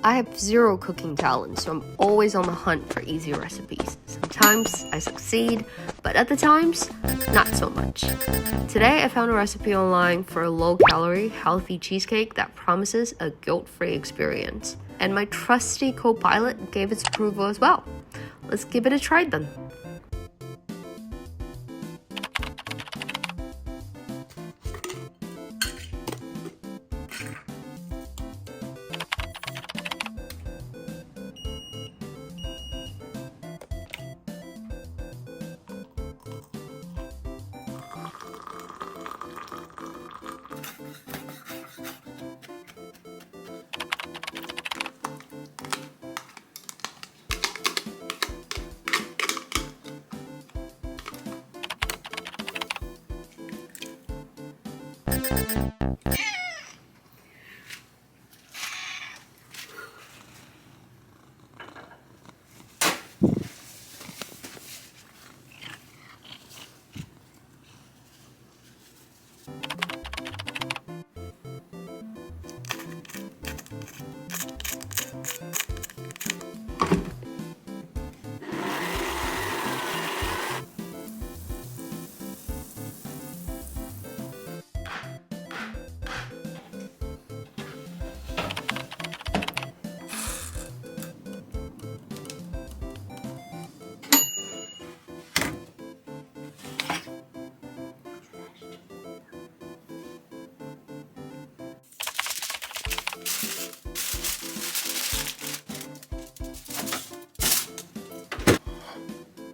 I have zero cooking talent, so I'm always on the hunt for easy recipes. Sometimes I succeed, but other times, not so much. Today I found a recipe online for a low-calorie, healthy cheesecake that promises a guilt-free experience. And my trusty co-pilot gave its approval as well. Let's give it a try then.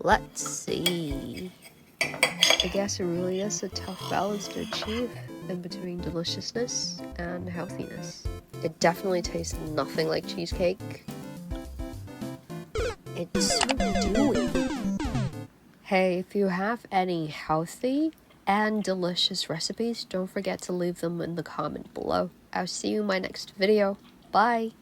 Let's see. I guess it really is a tough balance to achieve in between deliciousness and healthiness. It definitely tastes nothing like cheesecake. It's so dewy. Hey, if you have any healthy and delicious recipes, don't forget to leave them in the comment below. I'll see you in my next video. Bye!